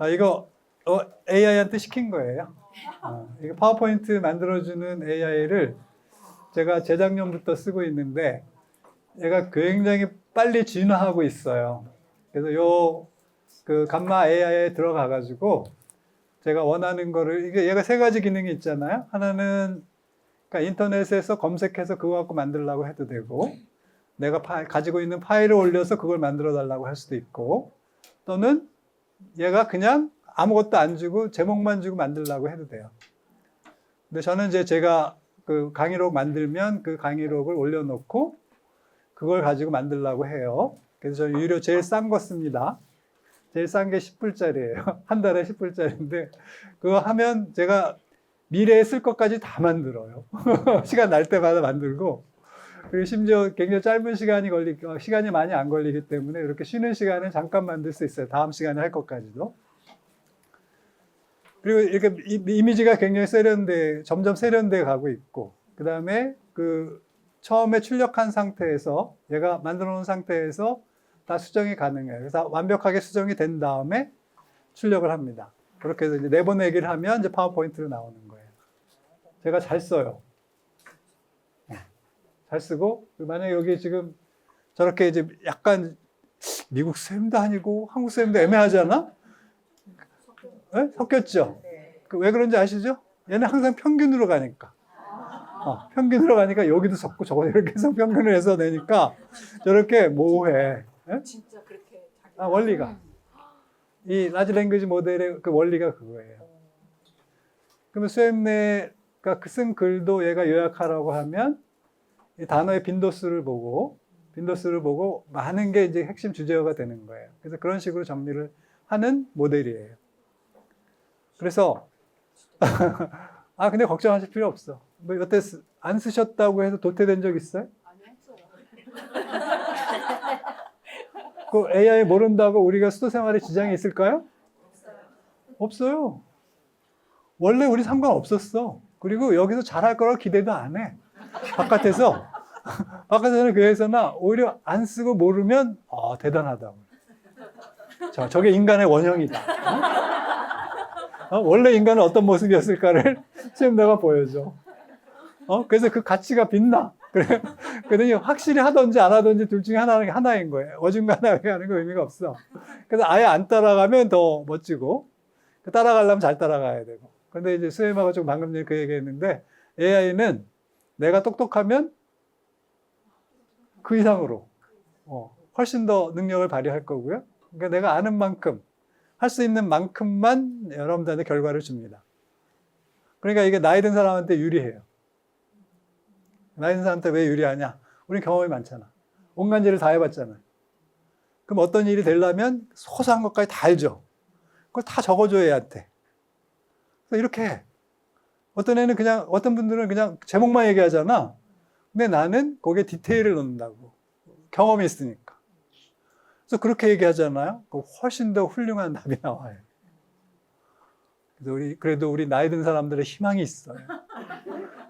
이거 AI한테 시킨 거예요. 이거 파워포인트 만들어주는 AI를 제가 재작년부터 쓰고 있는데 얘가 굉장히 빨리 진화하고 있어요. 그래서 그 감마 AI에 들어가가지고 제가 원하는 거를, 이게 얘가 세 가지 기능이 있잖아요. 하나는 그러니까 인터넷에서 검색해서 그거 갖고 만들려고 해도 되고, 내가 가지고 있는 파일을 올려서 그걸 만들어 달라고 할 수도 있고, 또는 얘가 그냥 아무것도 안 주고 제목만 주고 만들려고 해도 돼요. 근데 저는 이제 제가 그 강의록 만들면 그 강의록을 올려놓고 그걸 가지고 만들려고 해요. 그래서 저 유료 제일 싼 거 씁니다. 제일 싼 게 10불짜리예요. 한 달에 10불짜리인데 그거 하면 제가 미래에 쓸 것까지 다 만들어요. 시간 날 때마다 만들고, 그리고 심지어 굉장히 짧은 시간이 많이 안 걸리기 때문에 이렇게 쉬는 시간에 잠깐 만들 수 있어요. 다음 시간에 할 것까지도. 그리고 이렇게 이미지가 굉장히 점점 세련돼 가고 있고, 그 다음에 그 처음에 출력한 상태에서, 얘가 만들어 놓은 상태에서 다 수정이 가능해요. 그래서 완벽하게 수정이 된 다음에 출력을 합니다. 그렇게 해서 이제 내보내기를 하면 이제 파워포인트로 나오는 거예요. 제가 잘 써요. 잘 쓰고, 만약에 여기 지금 저렇게 이제 약간 미국 쌤도 아니고 한국 쌤도 애매하잖아? 네? 섞였죠? 왜 그런지 아시죠? 얘는 항상 평균으로 가니까. 평균으로 가니까 여기도 섞고 저거 이렇게 해서 평균을 해서 내니까 저렇게 모호해. 네? 진짜 그렇게 원리가. 이 라지 랭귀지 모델의 그 원리가 그거예요. 그러면 쌤네가 쓴 글도 얘가 요약하라고 하면 이 단어의 빈도수를 보고 많은 게 이제 핵심 주제어가 되는 거예요. 그래서 그런 식으로 정리를 하는 모델이에요. 그래서 근데 걱정하실 필요 없어. 뭐 여태 안 쓰셨다고 해서 도태된 적 있어요? 아니 했어요. 그 AI 모른다고 우리가 수도 생활에 지장이 있을까요? 없어요. 원래 우리 상관없었어. 그리고 여기서 잘할 거라고 기대도 안 해. 바깥에서는 교회에서나 오히려 안 쓰고 모르면 대단하다고. 저게 인간의 원형이다. 원래 인간은 어떤 모습이었을까를 지금 내가 보여줘. 그래서 그 가치가 빛나. 그러더니 확실히 하든지 안 하든지 둘 중에 하나인 거예요. 어중간하게 하는 거 의미가 없어. 그래서 아예 안 따라가면 더 멋지고, 따라가려면 잘 따라가야 되고. 근데 이제 수임하고 좀 방금 전에 그 얘기 했는데, AI는 내가 똑똑하면 그 이상으로 훨씬 더 능력을 발휘할 거고요. 그러니까 내가 아는 만큼, 할 수 있는 만큼만 여러분들한테 결과를 줍니다. 그러니까 이게 나이 든 사람한테 유리해요. 나이 든 사람한테 왜 유리하냐? 우린 경험이 많잖아. 온갖 일을 다 해봤잖아. 그럼 어떤 일이 되려면 소소한 것까지 다 알죠. 그걸 다 적어줘야 얘한테. 그래서 이렇게 해. 어떤 분들은 그냥 제목만 얘기하잖아. 근데 나는 거기에 디테일을 넣는다고. 경험이 있으니까. 그래서 그렇게 얘기하잖아요. 훨씬 더 훌륭한 답이 나와요. 그래도 우리 나이 든 사람들의 희망이 있어요.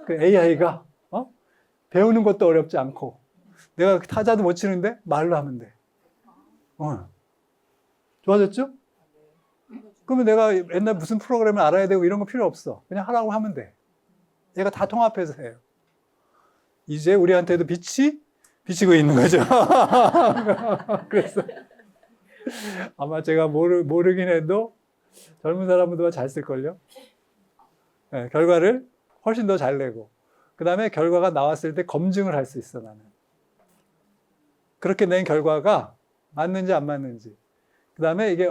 그 AI가 배우는 것도 어렵지 않고, 내가 타자도 못 치는데 말로 하면 돼. 좋아졌죠? 그러면 내가 옛날 무슨 프로그램을 알아야 되고 이런 거 필요 없어. 그냥 하라고 하면 돼. 얘가 다 통합해서 해요. 이제 우리한테도 빛이 비치고 있는 거죠. 그래서 아마 제가 모르긴 해도 젊은 사람보다 잘 쓸걸요. 네, 결과를 훨씬 더 잘 내고, 그 다음에 결과가 나왔을 때 검증을 할 수 있어, 나는. 그렇게 낸 결과가 맞는지 안 맞는지, 그 다음에 이게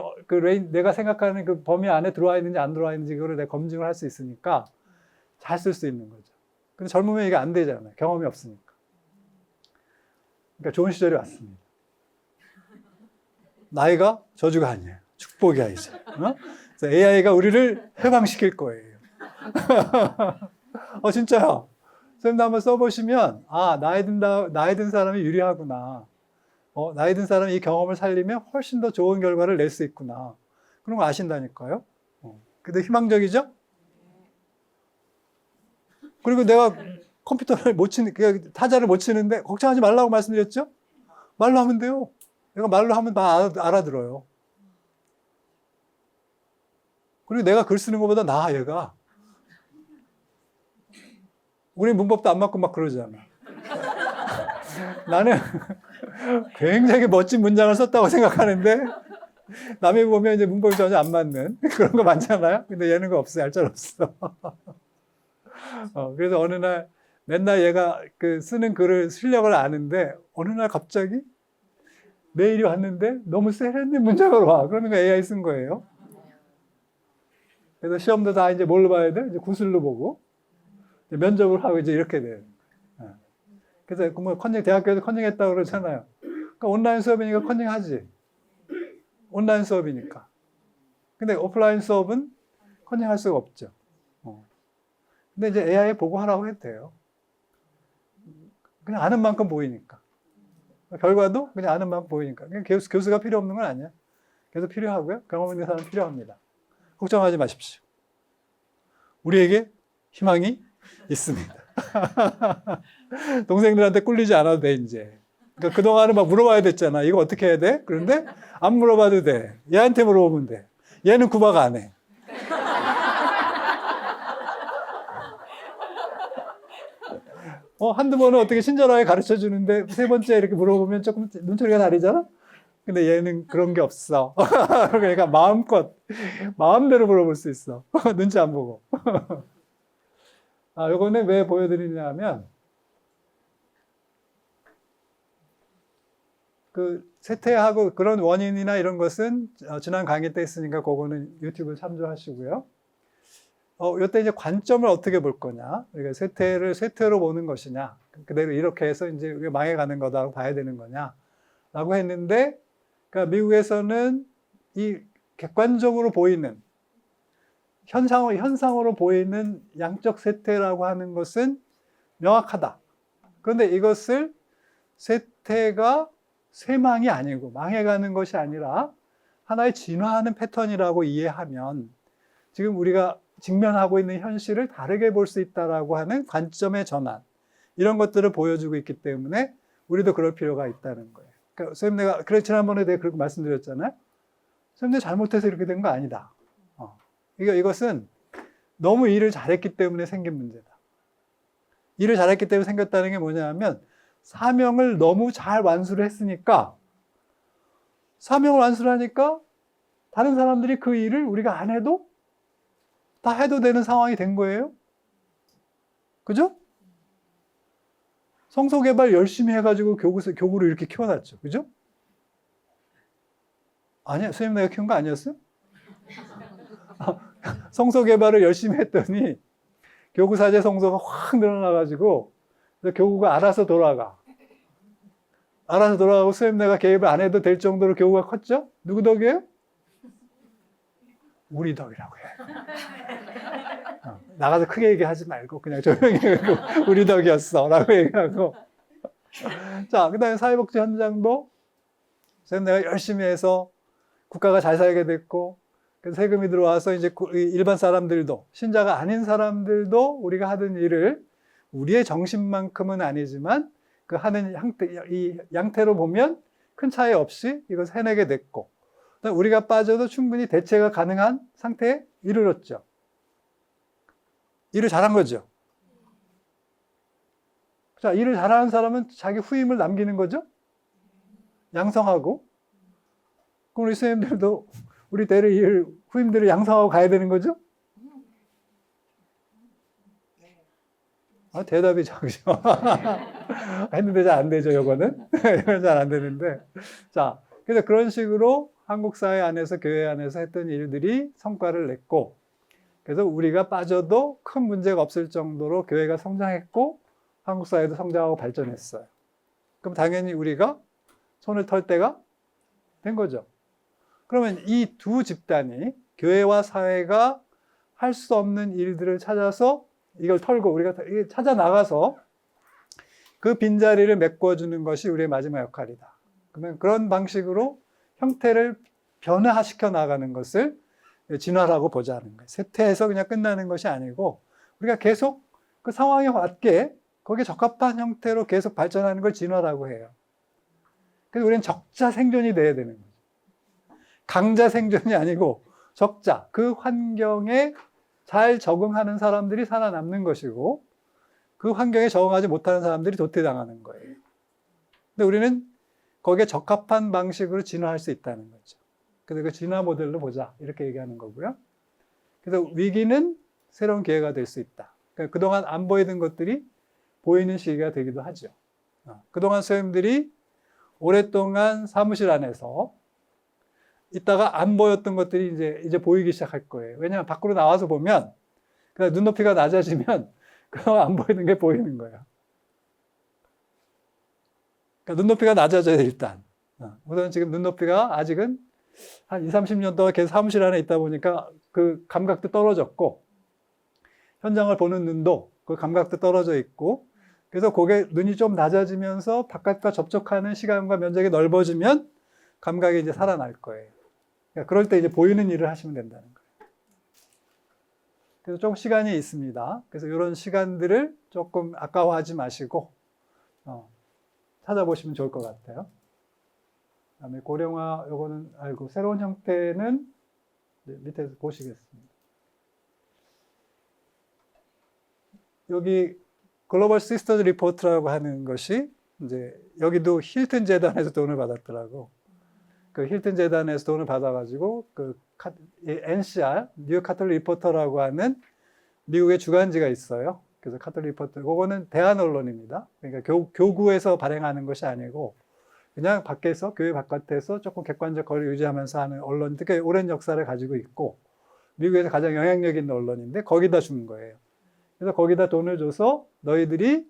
내가 생각하는 그 범위 안에 들어와 있는지 안 들어와 있는지 그걸 내가 검증을 할 수 있으니까 잘 쓸 수 있는 거죠. 근데 젊으면 이게 안 되잖아요. 경험이 없으니까. 그러니까 좋은 시절이 왔습니다. 나이가 저주가 아니에요. 축복이야, 이제. 그래서 AI가 우리를 해방시킬 거예요. 진짜요. 선생님도 한번 써보시면, 나이 든 사람이 유리하구나. 나이 든 사람이 이 경험을 살리면 훨씬 더 좋은 결과를 낼 수 있구나. 그런 거 아신다니까요. 근데 희망적이죠? 그리고 내가 컴퓨터를 타자를 못 치는데 걱정하지 말라고 말씀드렸죠? 말로 하면 돼요. 내가 말로 하면 다 알아들어요. 그리고 내가 글 쓰는 것보다 나아, 얘가. 우리 문법도 안 맞고 막 그러잖아. 나는 굉장히 멋진 문장을 썼다고 생각하는데 남이 보면 이제 문법이 전혀 안 맞는 그런 거 많잖아요. 근데 얘는 거 없어, 얄짤 없어. 그래서 어느 날 맨날 얘가 그 쓰는 글을 실력을 아는데 어느 날 갑자기 메일이 왔는데 너무 세련된 문장으로 와. 그러는 거 AI 쓴 거예요. 그래서 시험도 다 이제 뭘로 봐야 돼? 이제 구슬로 보고 면접을 하고 이제 이렇게 돼요. 그래서 뭐 대학교에서 컨닝했다고 그러잖아요. 그러니까 온라인 수업이니까 컨닝하지. 온라인 수업이니까. 근데 오프라인 수업은 컨닝할 수가 없죠. 근데 이제 AI 보고 하라고 해도 돼요. 그냥 아는 만큼 보이니까. 결과도 그냥 아는 만큼 보이니까. 그냥 교수가 필요 없는 건 아니야. 교수 필요하고요. 경험 있는 사람 필요합니다. 걱정하지 마십시오. 우리에게 희망이 있습니다. 동생들한테 꿀리지 않아도 돼, 이제. 그러니까 그동안은 막 물어봐야 됐잖아. 이거 어떻게 해야 돼? 그런데 안 물어봐도 돼. 얘한테 물어보면 돼. 얘는 구박 안 해. 한두 번은 어떻게 친절하게 가르쳐 주는데 세 번째 이렇게 물어보면 조금 눈초리가 다르잖아? 근데 얘는 그런 게 없어. 그러니까 마음대로 물어볼 수 있어. 눈치 안 보고. 요거는 왜 보여드리냐면, 그 쇠퇴하고 그런 원인이나 이런 것은 지난 강의 때 했으니까 그거는 유튜브 참조하시고요. 이때 이제 관점을 어떻게 볼 거냐. 그러니까 쇠퇴를 쇠퇴로 보는 것이냐. 그대로 이렇게 해서 이제 망해가는 거다라고 봐야 되는 거냐. 라고 했는데, 그러니까 미국에서는 이 객관적으로 보이는, 현상으로 보이는 양적 쇠퇴라고 하는 것은 명확하다. 그런데 이것을 쇠퇴가 쇠망이 아니고 망해가는 것이 아니라 하나의 진화하는 패턴이라고 이해하면 지금 우리가 직면하고 있는 현실을 다르게 볼 수 있다라고 하는 관점의 전환, 이런 것들을 보여주고 있기 때문에 우리도 그럴 필요가 있다는 거예요. 그러니까 선생님, 내가 지난번에 내가 그렇게 말씀드렸잖아요. 선생님, 내가 잘못해서 이렇게 된 거 아니다. 이것은 너무 일을 잘했기 때문에 생긴 문제다. 일을 잘했기 때문에 생겼다는 게 뭐냐면 사명을 너무 잘 완수를 했으니까, 사명을 완수를 하니까 다른 사람들이 그 일을 우리가 안 해도 다 해도 되는 상황이 된 거예요. 그죠? 성소개발 열심히 해가지고 교구를 이렇게 키워놨죠. 그죠? 아니야, 선생님 내가 키운 거 아니었어요? 성소개발을 열심히 했더니 교구사제 성소가 확 늘어나가지고 교구가 알아서 돌아가. 알아서 돌아가고 선생님 내가 개입을 안 해도 될 정도로 교구가 컸죠? 누구 덕이에요? 우리 덕이라고 해. 나가서 크게 얘기하지 말고 그냥 조용히 우리 덕이었어 라고 얘기하고. 자, 그 다음에 사회복지 현장도 선생님 내가 열심히 해서 국가가 잘 살게 됐고, 세금이 들어와서 이제 일반 사람들도, 신자가 아닌 사람들도 우리가 하던 일을 우리의 정신만큼은 아니지만 그 하는 이 양태로 보면 큰 차이 없이 이것을 해내게 됐고, 우리가 빠져도 충분히 대체가 가능한 상태에 이르렀죠. 일을 잘한 거죠. 자, 일을 잘하는 사람은 자기 후임을 남기는 거죠. 양성하고. 그럼 우리 선생님들도 우리 대를 후임들을 양성하고 가야 되는 거죠? 대답이 적죠. 했는데 잘 안 되죠, 요거는. 이건 잘 안 되는데. 자, 그래서 그런 식으로 한국 사회 안에서, 교회 안에서 했던 일들이 성과를 냈고, 그래서 우리가 빠져도 큰 문제가 없을 정도로 교회가 성장했고, 한국 사회도 성장하고 발전했어요. 그럼 당연히 우리가 손을 털 때가 된 거죠. 그러면 이 두 집단이, 교회와 사회가 할 수 없는 일들을 찾아서 이걸 털고 우리가 찾아 나가서 그 빈자리를 메꿔주는 것이 우리의 마지막 역할이다. 그러면 그런 방식으로 형태를 변화시켜 나가는 것을 진화라고 보자는 거예요. 쇠퇴해서 그냥 끝나는 것이 아니고 우리가 계속 그 상황에 맞게 거기에 적합한 형태로 계속 발전하는 걸 진화라고 해요. 그래서 우리는 적자 생존이 돼야 되는 거죠. 강자 생존이 아니고 적자, 그 환경에 잘 적응하는 사람들이 살아남는 것이고 그 환경에 적응하지 못하는 사람들이 도태당하는 거예요. 근데 우리는 거기에 적합한 방식으로 진화할 수 있다는 거죠. 그래서 그 진화 모델로 보자 이렇게 얘기하는 거고요. 그래서 위기는 새로운 기회가 될 수 있다. 그러니까 그동안 안 보이던 것들이 보이는 시기가 되기도 하죠. 그동안 선생님들이 오랫동안 사무실 안에서 있다가 안 보였던 것들이 이제 보이기 시작할 거예요. 왜냐하면 밖으로 나와서 보면 그냥 눈높이가 낮아지면 그동안 안 보이는 게 보이는 거예요. 그러니까 눈높이가 낮아져야 돼, 일단. 우선 지금 눈높이가 아직은 한 20, 30년 동안 계속 사무실 안에 있다 보니까 그 감각도 떨어졌고 현장을 보는 눈도 그 감각도 떨어져 있고 그래서 그게 눈이 좀 낮아지면서 바깥과 접촉하는 시간과 면적이 넓어지면 감각이 이제 살아날 거예요. 그러니까 그럴 때 이제 보이는 일을 하시면 된다는 거예요. 그래서 좀 시간이 있습니다. 그래서 이런 시간들을 조금 아까워하지 마시고 찾아보시면 좋을 것 같아요. 그다음에 고령화 요거는 알고 새로운 형태는 밑에서 보시겠습니다. 여기 글로벌 시스터즈 리포트라고 하는 것이 이제 여기도 힐튼 재단에서 돈을 받았더라고. 그 힐튼 재단에서 돈을 받아가지고 그 NCR 뉴욕 카톨릭 리포터라고 하는 미국의 주간지가 있어요. 그래서 카톨릭 리포터 그거는 대한 언론입니다. 그러니까 교구에서 발행하는 것이 아니고 그냥 밖에서 교회 바깥에서 조금 객관적 거리를 유지하면서 하는 언론, 되게 오랜 역사를 가지고 있고 미국에서 가장 영향력 있는 언론인데 거기다 준 거예요. 그래서 거기다 돈을 줘서 너희들이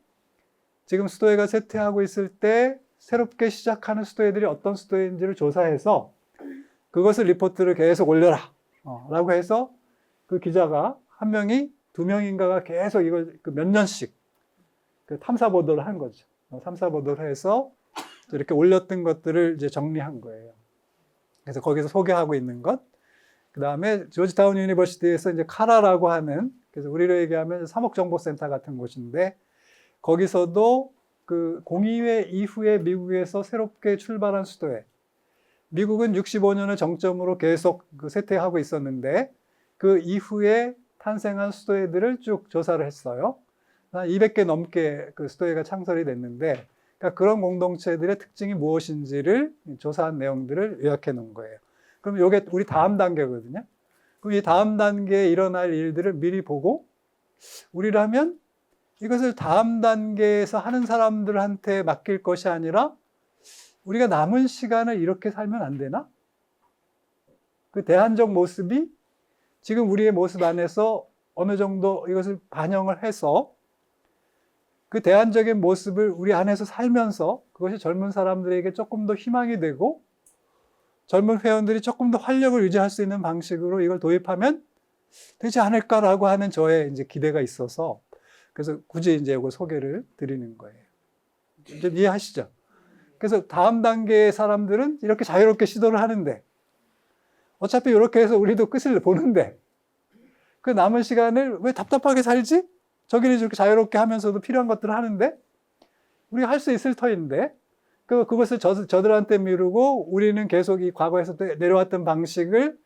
지금 수도회가 쇠퇴하고 있을 때 새롭게 시작하는 수도회들이 어떤 수도회인지를 조사해서 그것을 리포트를 계속 올려라 라고 해서 그 기자가 한 명이 두 명인가가 계속 이걸 몇 년씩 그 탐사 보도를 한 거죠. 탐사 보도를 해서 이렇게 올렸던 것들을 이제 정리한 거예요. 그래서 거기서 소개하고 있는 것. 그 다음에 조지타운 유니버시티에서 이제 카라라고 하는, 그래서 우리로 얘기하면 사목정보센터 같은 곳인데, 거기서도 그 공의회 이후에 미국에서 새롭게 출발한 수도회. 미국은 65년을 정점으로 계속 그 쇠퇴하고 있었는데, 그 이후에 탄생한 수도회들을 쭉 조사를 했어요. 한 200개 넘게 그 수도회가 창설이 됐는데, 그러니까 그런 공동체들의 특징이 무엇인지를 조사한 내용들을 요약해 놓은 거예요. 그럼 이게 우리 다음 단계거든요. 그럼 이 다음 단계에 일어날 일들을 미리 보고 우리라면 이것을 다음 단계에서 하는 사람들한테 맡길 것이 아니라 우리가 남은 시간을 이렇게 살면 안 되나? 그 대안적 모습이 지금 우리의 모습 안에서 어느 정도 이것을 반영을 해서 그 대안적인 모습을 우리 안에서 살면서 그것이 젊은 사람들에게 조금 더 희망이 되고 젊은 회원들이 조금 더 활력을 유지할 수 있는 방식으로 이걸 도입하면 되지 않을까라고 하는 저의 이제 기대가 있어서 그래서 굳이 이제 이걸 소개를 드리는 거예요. 좀 이해하시죠? 그래서 다음 단계의 사람들은 이렇게 자유롭게 시도를 하는데 어차피 이렇게 해서 우리도 끝을 보는데 그 남은 시간을 왜 답답하게 살지? 저기는 이렇게 자유롭게 하면서도 필요한 것들을 하는데 우리가 할 수 있을 터인데 그것을 저들한테 미루고 우리는 계속 이 과거에서 내려왔던 방식을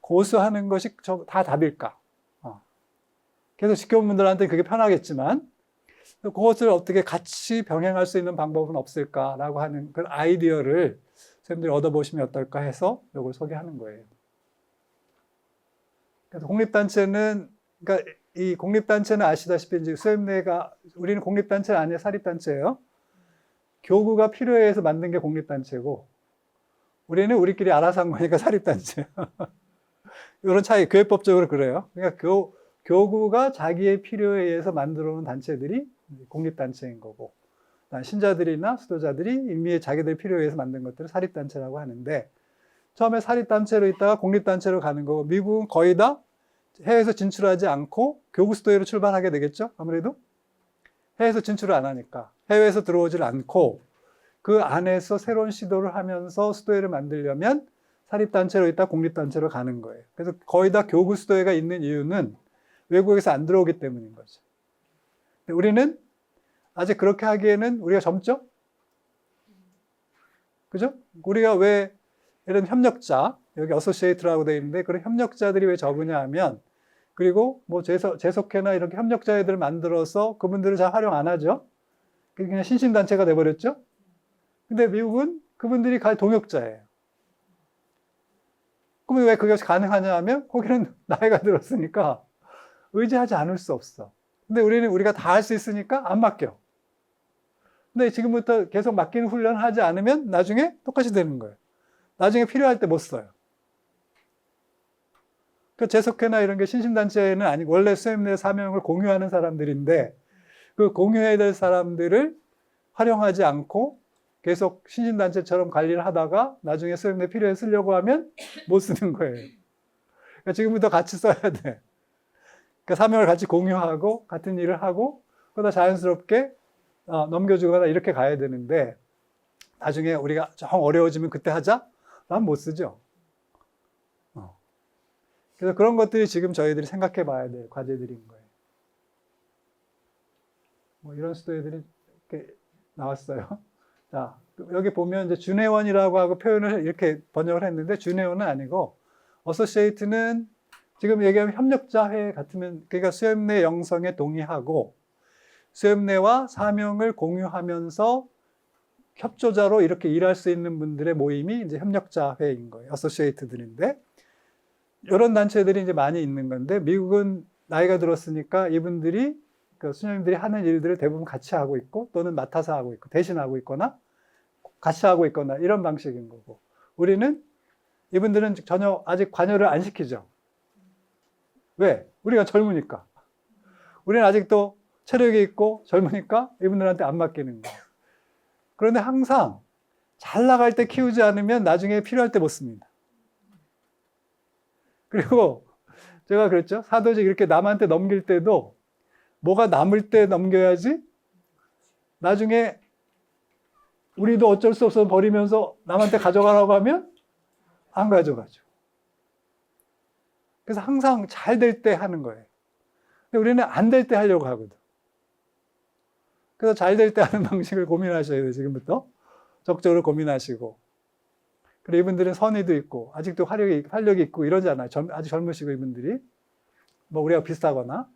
고수하는 것이 다 답일까? 계속 지켜본분들한테 그게 편하겠지만 그것을 어떻게 같이 병행할 수 있는 방법은 없을까라고 하는 그 아이디어를 선생님들이 얻어보시면 어떨까 해서 이걸 소개하는 거예요. 그래서 공립단체는, 그러니까 이 공립단체는 아시다시피 이제 수협내가 우리는 공립단체는 아니에요. 사립단체예요. 교구가 필요해 해서 만든 게 공립단체고 우리는 우리끼리 알아서 한 거니까 사립단체예요. 이런 차이, 교회법적으로 그래요. 그러니까 교구가 자기의 필요에 의해서 만들어 놓은 단체들이 공립단체인 거고 신자들이나 수도자들이 임의의 자기들 필요에 의해서 만든 것들을 사립단체라고 하는데 처음에 사립단체로 있다가 공립단체로 가는 거고 미국은 거의 다 해외에서 진출하지 않고 교구 수도회로 출발하게 되겠죠. 아무래도 해외에서 진출을 안 하니까 해외에서 들어오질 않고 그 안에서 새로운 시도를 하면서 수도회를 만들려면 사립단체로 있다 공립단체로 가는 거예요. 그래서 거의 다 교구 수도회가 있는 이유는 외국에서 안 들어오기 때문인 거죠. 우리는 아직 그렇게 하기에는 우리가 젊죠? 그죠? 우리가 왜 이런 협력자, 여기 어소시에이트라고 되어 있는데 그런 협력자들이 왜 적으냐 하면 그리고 뭐 재속회나 이렇게 협력자들을 만들어서 그분들을 잘 활용 안 하죠. 그냥 신심단체가 돼버렸죠. 근데 미국은 그분들이 동역자예요. 그러면 왜 그게 가능하냐 하면 거기는 나이가 들었으니까 의지하지 않을 수 없어. 근데 우리가 다 할 수 있으니까 안 맡겨. 근데 지금부터 계속 맡기는 훈련을 하지 않으면 나중에 똑같이 되는 거예요. 나중에 필요할 때 못 써요. 그 재속회나 이런 게 신심단체는 아니고 원래 수협내 사명을 공유하는 사람들인데 그 공유해야 될 사람들을 활용하지 않고 계속 신심단체처럼 관리를 하다가 나중에 수협내 필요에 쓰려고 하면 못 쓰는 거예요. 그러니까 지금부터 같이 써야 돼. 그러니까 사명을 같이 공유하고 같은 일을 하고 그러다 자연스럽게 넘겨주거나 이렇게 가야 되는데 나중에 우리가 좀 어려워지면 그때 하자? 그럼 못 쓰죠. 그래서 그런 것들이 지금 저희들이 생각해 봐야 될 과제들인 거예요. 뭐 이런 수도회들이 이렇게 나왔어요. 자, 여기 보면 이제 준회원이라고 하고 표현을 이렇게 번역을 했는데 준회원은 아니고 어소시에이트는 지금 얘기하면 협력자회 같으면 그러니까 수협내 영성에 동의하고 수협내와 사명을 공유하면서 협조자로 이렇게 일할 수 있는 분들의 모임이 이제 협력자회인 거예요. 어소시에이트들인데 이런 단체들이 이제 많이 있는 건데 미국은 나이가 들었으니까 이분들이 그 수녀님들이 하는 일들을 대부분 같이 하고 있고 또는 맡아서 하고 있고 대신하고 있거나 같이 하고 있거나 이런 방식인 거고 우리는 이분들은 전혀 아직 관여를 안 시키죠. 왜? 우리가 젊으니까. 우리는 아직도 체력이 있고 젊으니까 이분들한테 안 맡기는 거예요. 그런데 항상 잘 나갈 때 키우지 않으면 나중에 필요할 때 못 씁니다. 그리고 제가 그랬죠. 사도직 이렇게 남한테 넘길 때도 뭐가 남을 때 넘겨야지 나중에 우리도 어쩔 수 없어 버리면서 남한테 가져가라고 하면 안 가져가죠. 그래서 항상 잘 될 때 하는 거예요. 근데 우리는 안 될 때 하려고 하거든. 그래서 잘 될 때 하는 방식을 고민하셔야 돼요. 지금부터. 적극적으로 고민하시고. 그리고 이분들은 선의도 있고 아직도 활력이 있고 이러잖아요. 아직 젊으시고 이분들이. 뭐 우리가 비슷하거나.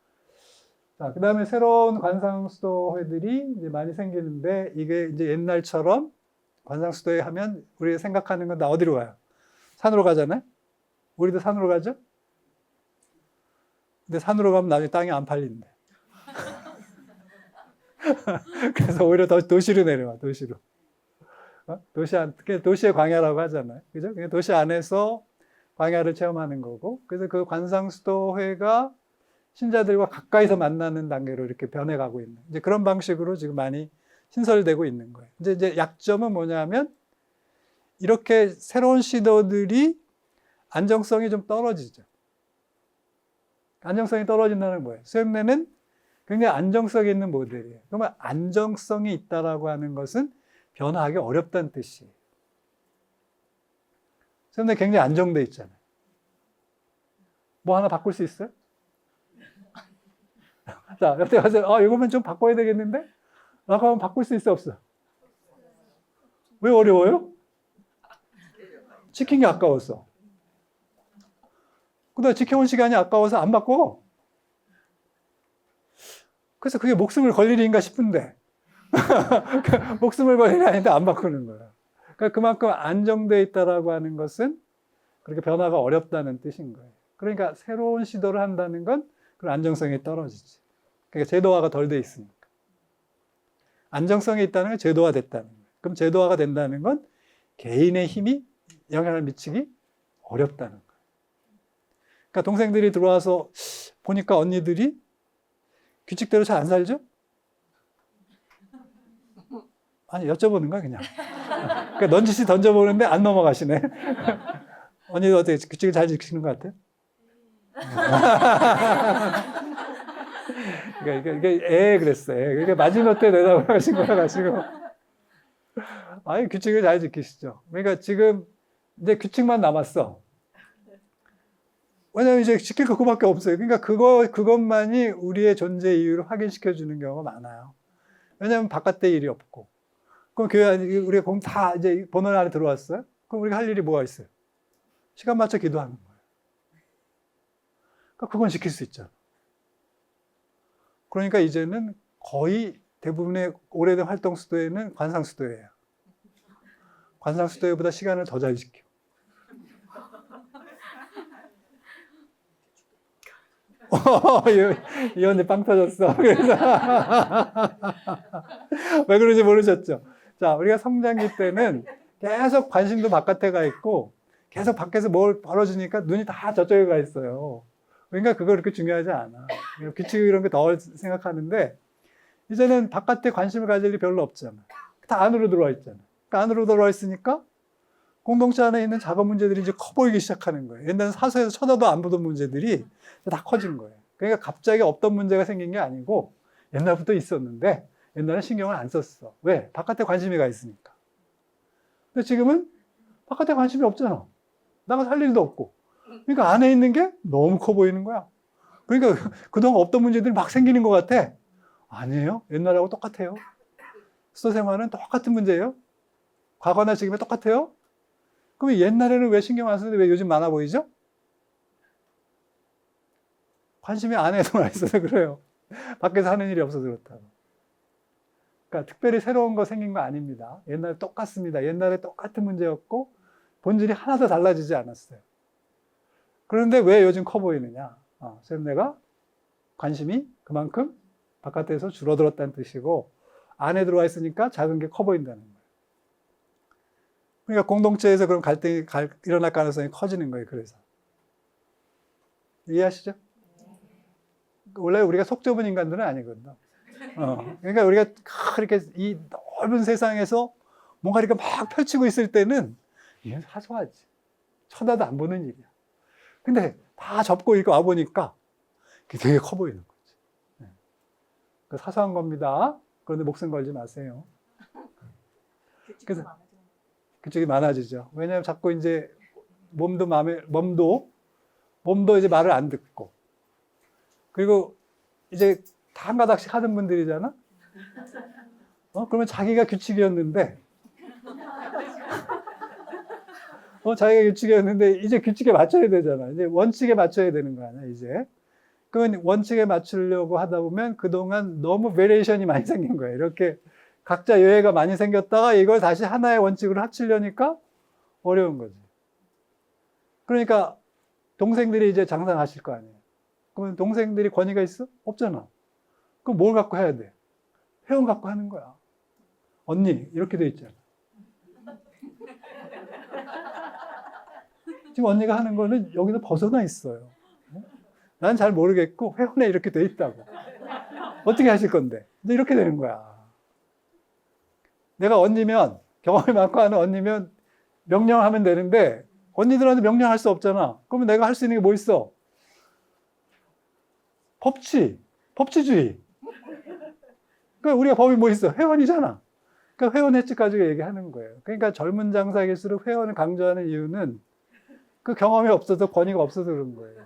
자, 그 다음에 새로운 관상수도회들이 이제 많이 생기는데 이게 이제 옛날처럼 관상수도회 하면 우리가 생각하는 건 다 어디로 가요? 산으로 가잖아요? 우리도 산으로 가죠? 근데 산으로 가면 나중에 땅이 안 팔린대. 그래서 오히려 더 도시로 내려와, 도시로. 도시의 광야라고 하잖아요. 그죠? 도시 안에서 광야를 체험하는 거고. 그래서 그 관상수도회가 신자들과 가까이서 만나는 단계로 이렇게 변해가고 있는 이제 그런 방식으로 지금 많이 신설되고 있는 거예요. 이제 약점은 뭐냐면 이렇게 새로운 시도들이 안정성이 좀 떨어지죠. 안정성이 떨어진다는 거예요. 수협내는 굉장히 안정성이 있는 모델이에요. 그러면 안정성이 있다라고 하는 것은 변화하기 어렵다는 뜻이에요. 수협내 굉장히 안정돼 있잖아요. 뭐 하나 바꿀 수 있어요? 자, 옆에 가서 이거면 좀 바꿔야 되겠는데? 라고 하면 바꿀 수 있어 없어? 왜 어려워요? 지킨 게 아까웠어. 그다음에 지켜온 시간이 아까워서 안 바꿔. 그래서 그게 목숨을 걸 일인가 싶은데 목숨을 걸 일이 아닌데 안 바꾸는 거야. 그러니까 그만큼 안정되어 있다라고 하는 것은 그렇게 변화가 어렵다는 뜻인 거예요. 그러니까 새로운 시도를 한다는 건 그런 안정성이 떨어지지. 그러니까 제도화가 덜 돼 있으니까. 안정성이 있다는 건 제도화 됐다는 거예요. 그럼 제도화가 된다는 건 개인의 힘이 영향을 미치기 어렵다는 거예요. 그러니까 동생들이 들어와서 보니까 언니들이 규칙대로 잘 안 살죠? 아니, 여쭤보는 거야, 그냥. 그러니까 넌지시 던져보는데 안 넘어가시네. 언니들 어떻게 규칙을 잘 지키는 것 같아요? 그러니까 그랬어. 그러니까 마지노때 대답을 하신 거여가지고. 아니, 규칙을 잘 지키시죠. 그러니까 지금 이제 규칙만 남았어. 왜냐면 이제 지킬 거 그거밖에 없어요. 그러니까 그것만이 우리의 존재 이유를 확인시켜주는 경우가 많아요. 왜냐면 바깥에 일이 없고. 그럼 교회, 우리가 다 이제 본원 안에 들어왔어요? 그럼 우리가 할 일이 뭐가 있어요? 시간 맞춰 기도하는 거예요. 그러니까 그건 지킬 수 있잖아. 그러니까 이제는 거의 대부분의 오래된 활동 수도회는 관상 수도회예요. 관상 수도회보다 시간을 더 잘 지켜. 이 언니 빵 터졌어. 그래서 왜 그런지 모르셨죠? 자, 우리가 성장기 때는 계속 관심도 바깥에 가 있고 계속 밖에서 뭘 벌어지니까 눈이 다 저쪽에 가 있어요. 그러니까 그거 그렇게 중요하지 않아. 규칙 이런 게 더 생각하는데 이제는 바깥에 관심을 가질 일이 별로 없잖아. 다 안으로 들어와 있잖아. 그러니까 안으로 들어와 있으니까 공동체 안에 있는 작은 문제들이 이제 커 보이기 시작하는 거예요. 옛날에 사서에서 쳐다도 안 보던 문제들이 다 커진 거예요. 그러니까 갑자기 없던 문제가 생긴 게 아니고 옛날부터 있었는데 옛날엔 신경을 안 썼어. 왜? 바깥에 관심이 가 있으니까. 근데 지금은 바깥에 관심이 없잖아. 나가서 할 일도 없고. 그러니까 안에 있는 게 너무 커 보이는 거야. 그러니까 그동안 없던 문제들이 막 생기는 것 같아. 아니에요. 옛날하고 똑같아요. 수도 생활은 똑같은 문제예요. 과거나 지금에 똑같아요. 그럼 옛날에는 왜 신경 안 쓰는데 왜 요즘 많아 보이죠? 관심이 안에 들어와 있어서 그래요. 밖에서 하는 일이 없어서 그렇다고. 그러니까 특별히 새로운 거 생긴 거 아닙니다. 옛날에 똑같습니다. 옛날에 똑같은 문제였고 본질이 하나도 달라지지 않았어요. 그런데 왜 요즘 커 보이느냐? 내가 관심이 그만큼 바깥에서 줄어들었다는 뜻이고 안에 들어와 있으니까 작은 게 커 보인다는 거예요. 그러니까 공동체에서 그런 갈등이 일어날 가능성이 커지는 거예요. 그래서 이해하시죠? 원래 우리가 속 좁은 인간들은 아니거든요. 그러니까 우리가 그렇게 이 넓은 세상에서 뭔가 이렇게 막 펼치고 있을 때는 이게 사소하지. 쳐다도 안 보는 일이야. 근데 다 접고 이렇게 와보니까 되게 커 보이는 거지. 네. 사소한 겁니다. 그런데 목숨 걸지 마세요. 그래서 규칙이 많아지죠. 왜냐하면 자꾸 이제 몸도 이제 말을 안 듣고 그리고 이제 다 한 가닥씩 하는 분들이잖아. 그러면 자기가 규칙이었는데 자기가 규칙이었는데 이제 규칙에 맞춰야 되잖아. 이제 원칙에 맞춰야 되는 거 아니야, 이제. 그러면 원칙에 맞추려고 하다 보면 그동안 너무 베리에이션이 많이 생긴 거예요. 이렇게 각자 여해가 많이 생겼다가 이걸 다시 하나의 원칙으로 합치려니까 어려운 거지. 그러니까 동생들이 이제 장사하실 거 아니에요. 그러면 동생들이 권위가 있어? 없잖아. 그럼 뭘 갖고 해야 돼? 회원 갖고 하는 거야. 언니 이렇게 돼 있잖아. 지금 언니가 하는 거는 여기서 벗어나 있어요. 난 잘 모르겠고 회원에 이렇게 돼 있다고. 어떻게 하실 건데? 근데 이렇게 되는 거야. 내가 언니면 경험이 많고 하는 언니면 명령하면 되는데 언니들한테 명령할 수 없잖아. 그러면 내가 할 수 있는 게 뭐 있어? 법치주의. 그러니까 우리가 법이 뭐 있어? 회원이잖아. 그러니까 회원 혜택 가지고 얘기하는 거예요. 그러니까 젊은 장사일수록 회원을 강조하는 이유는 그 경험이 없어서 권위가 없어서 그런 거예요.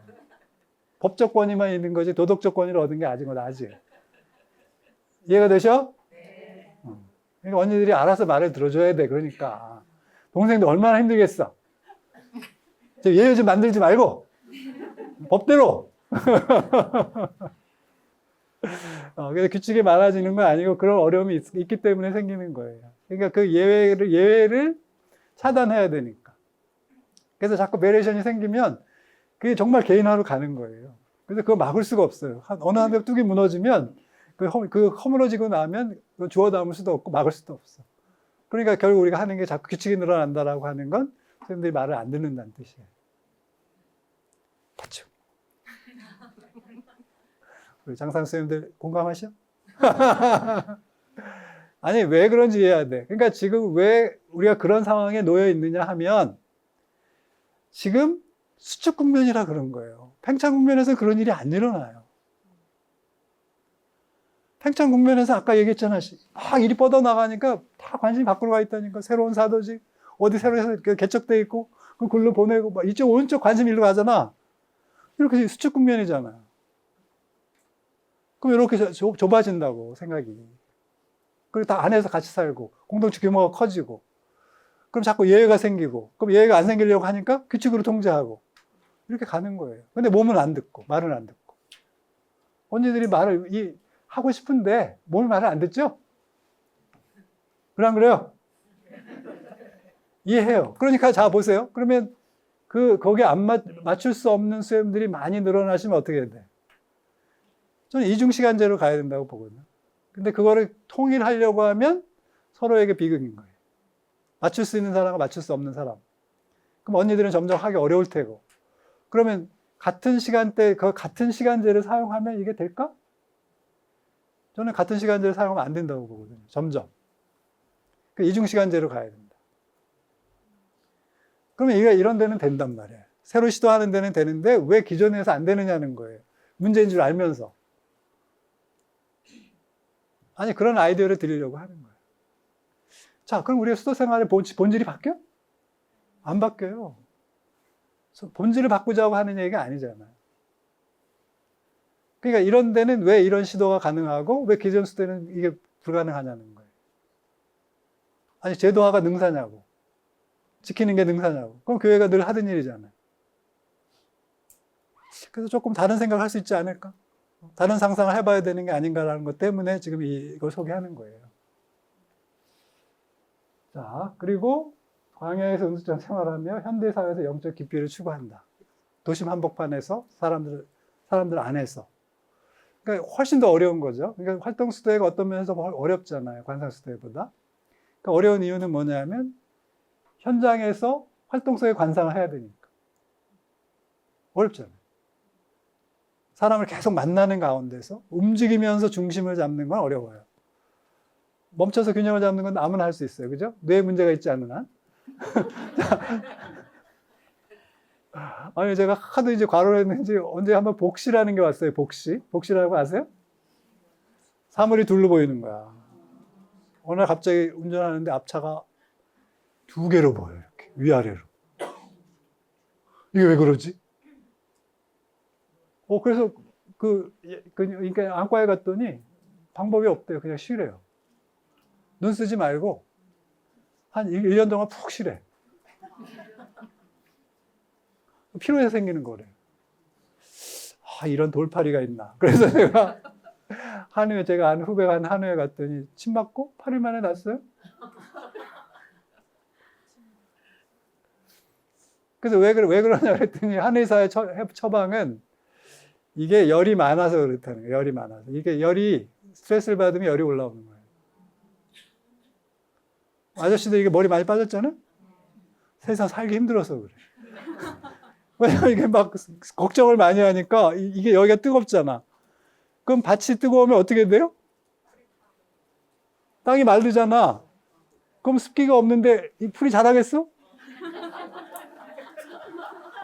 법적 권위만 있는 거지 도덕적 권위를 얻은 게 아직은 아직. 이해가 되셔? 네. 그러니까 언니들이 알아서 말을 들어줘야 돼. 그러니까 동생도 얼마나 힘들겠어. 예외 좀 만들지 말고 법대로. 그래서 규칙이 많아지는 건 아니고 그런 어려움이 있기 때문에 생기는 거예요. 그러니까 그 예외를 차단해야 되니까. 그래서 자꾸 베리에이션이 생기면 그게 정말 개인화로 가는 거예요. 그래서 그거 막을 수가 없어요. 어느 한 벽 뚝이 무너지면 그 허물어지고 나면 주워 담을 수도 없고 막을 수도 없어. 그러니까 결국 우리가 하는 게 자꾸 규칙이 늘어난다라고 하는 건 선생님들이 말을 안 듣는다는 뜻이에요. 그렇죠. 우리 장상 선생님들 공감하셔? 아니 왜 그런지 이해해야 돼. 그러니까 지금 왜 우리가 그런 상황에 놓여 있느냐 하면 지금 수축 국면이라 그런 거예요. 팽창 국면에서 그런 일이 안 일어나요. 팽창 국면에서 아까 얘기했잖아. 막 일이 뻗어나가니까 다 관심이 밖으로 가 있다니까. 새로운 사도직, 어디 새로 개척돼 있고, 그 글로 보내고, 막 이쪽 오른쪽 관심 일로 가잖아. 이렇게 수축 국면이잖아. 그럼 이렇게 좁아진다고, 생각이. 그리고 다 안에서 같이 살고, 공동체 규모가 커지고. 그럼 자꾸 예외가 생기고, 그럼 예외가 안 생기려고 하니까 규칙으로 통제하고, 이렇게 가는 거예요. 근데 몸은 안 듣고, 말은 안 듣고. 언니들이 말을 하고 싶은데, 몸이 말을 안 듣죠? 그래, 안 그래요? 이해해요. 그러니까 자, 보세요. 그러면 거기에 안 맞출 수 없는 수염들이 많이 늘어나시면 어떻게 해야 돼? 저는 이중시간제로 가야 된다고 보거든요. 근데 그거를 통일하려고 하면 서로에게 비극인 거예요. 맞출 수 있는 사람과 맞출 수 없는 사람. 그럼 언니들은 점점 하기 어려울 테고. 그러면 같은 시간대, 같은 시간제를 사용하면 이게 될까? 저는 같은 시간제를 사용하면 안 된다고 보거든요. 점점. 이중시간제로 가야 된다. 그러면 이런 데는 된단 말이에요. 새로 시도하는 데는 되는데 왜 기존에서 안 되느냐는 거예요. 문제인 줄 알면서. 아니, 그런 아이디어를 드리려고 하는 거예요. 자, 그럼 우리가 수도 생활의 본질이 바뀌어? 안 바뀌어요. 본질을 바꾸자고 하는 얘기가 아니잖아요. 그러니까 이런 데는 왜 이런 시도가 가능하고 왜 기존 수도는 이게 불가능하냐는 거예요. 아니, 제도화가 능사냐고. 지키는 게 능사냐고. 그럼 교회가 늘 하던 일이잖아요. 그래서 조금 다른 생각을 할 수 있지 않을까? 다른 상상을 해봐야 되는 게 아닌가라는 것 때문에 지금 이걸 소개하는 거예요. 자, 그리고 광야에서 은수처럼 생활하며 현대사회에서 영적 깊이를 추구한다. 도심 한복판에서 사람들 안에서. 그러니까 훨씬 더 어려운 거죠. 그러니까 활동수도회가 어떤 면에서 어렵잖아요. 관상수도회보다. 그러니까 어려운 이유는 뭐냐면 현장에서 활동수도회 관상을 해야 되니까. 어렵잖아요. 사람을 계속 만나는 가운데서 움직이면서 중심을 잡는 건 어려워요. 멈춰서 균형을 잡는 건 아무나 할 수 있어요. 그죠? 뇌에 문제가 있지 않은 한. 아니, 제가 하도 이제 과로를 했는지 언제 한번 복시라는 게 왔어요. 복시. 복시라고 아세요? 사물이 둘로 보이는 거야. 어느 날 갑자기 운전하는데 앞차가 두 개로 보여요. 이렇게. 위아래로. 이게 왜 그러지? 그래서 그러니까 안과에 갔더니 방법이 없대요. 그냥 쉬래요. 눈 쓰지 말고 한 1년 동안 푹 쉬래. 피로해서 생기는 거래요. 이런 돌팔이가 있나. 그래서 제가 아는 후배가 한의회 갔더니 침 맞고 8일 만에 났어요. 그래서 왜 그러냐 그랬더니 한의사의 처방은 이게 열이 많아서 그렇다는 거예요. 열이 많아서. 이게 스트레스를 받으면 열이 올라오는 거예요. 아저씨도 이게 머리 많이 빠졌잖아? 세상 살기 힘들어서 그래. 왜냐면 이게 막 걱정을 많이 하니까 이게 여기가 뜨겁잖아. 그럼 밭이 뜨거우면 어떻게 돼요? 땅이 마르잖아. 그럼 습기가 없는데 이 풀이 자라겠어?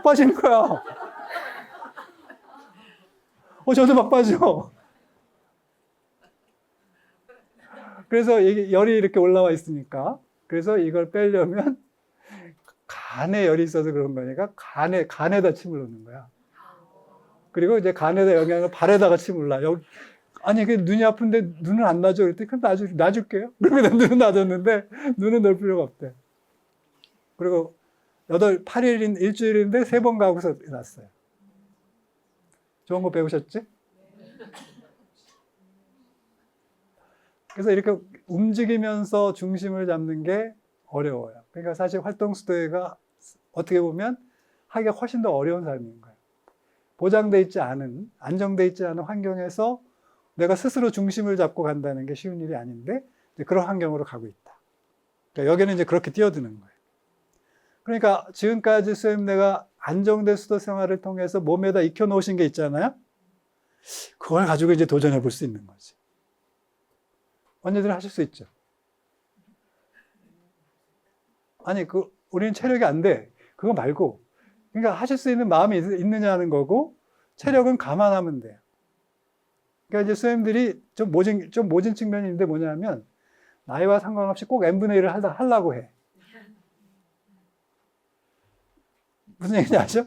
빠지는 거야. 저도 막 빠져. 그래서 이게 열이 이렇게 올라와 있으니까. 그래서 이걸 빼려면 간에 열이 있어서 그런 거니까 간에다 침을 넣는 거야. 그리고 이제 간에다 영향을 발에다가 침을 놔. 아니, 눈이 아픈데 눈은 안 놔줘. 그랬더니 그럼 놔줄게요. 그러면 눈은 놔줬는데 눈은 넣을 필요가 없대. 그리고 8일, 일주일인데 3번 가고서 났어요. 좋은 거 배우셨지? 그래서 이렇게 움직이면서 중심을 잡는 게 어려워요. 그러니까 사실 활동수도회가 어떻게 보면 하기가 훨씬 더 어려운 삶인 거예요. 보장돼 있지 않은, 안정돼 있지 않은 환경에서 내가 스스로 중심을 잡고 간다는 게 쉬운 일이 아닌데 그런 환경으로 가고 있다. 그러니까 여기는 이제 그렇게 뛰어드는 거예요. 그러니까 지금까지 수행내가 안정된 수도 생활을 통해서 몸에다 익혀놓으신 게 있잖아요. 그걸 가지고 이제 도전해 볼 수 있는 거지. 언니들은 하실 수 있죠. 아니, 우리는 체력이 안 돼. 그거 말고. 그러니까 하실 수 있는 마음이 있느냐는 거고, 체력은 감안하면 돼요. 그러니까 이제 선생님들이 좀 모진 측면이 있는데 뭐냐면, 나이와 상관없이 꼭 n분의 1을 하려고 해. 무슨 얘기인지 아죠?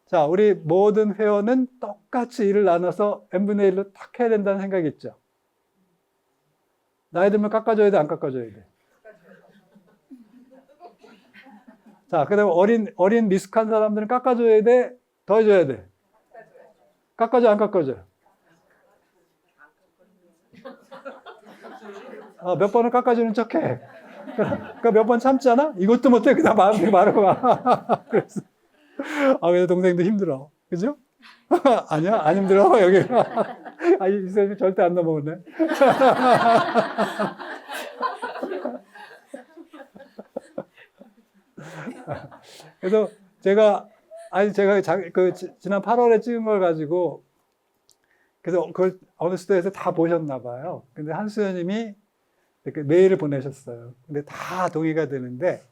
자, 우리 모든 회원은 똑같이 일을 나눠서 n분의 1로 딱 해야 된다는 생각이 있죠. 나이 들면 깎아줘야 돼, 안 깎아줘야 돼? 자, 그 다음에 어린 미숙한 사람들은 깎아줘야 돼? 더 해줘야 돼? 깎아줘, 안 깎아줘요? 몇 번은 깎아주는 척해. 그러니까 몇 번 참잖아? 이것도 못해. 그다음 마음 되게 마르고 막. 그래서, 그래서 동생도 힘들어. 그죠? 아니야? 안 힘들어? 여기. 이 선생님 절대 안 넘어오네. 그래서 제가 지난 8월에 찍은 걸 가지고 그래서 그걸 어느 수도에서 다 보셨나 봐요. 근데 한 수녀님이 이렇게 메일을 보내셨어요. 근데 다 동의가 되는데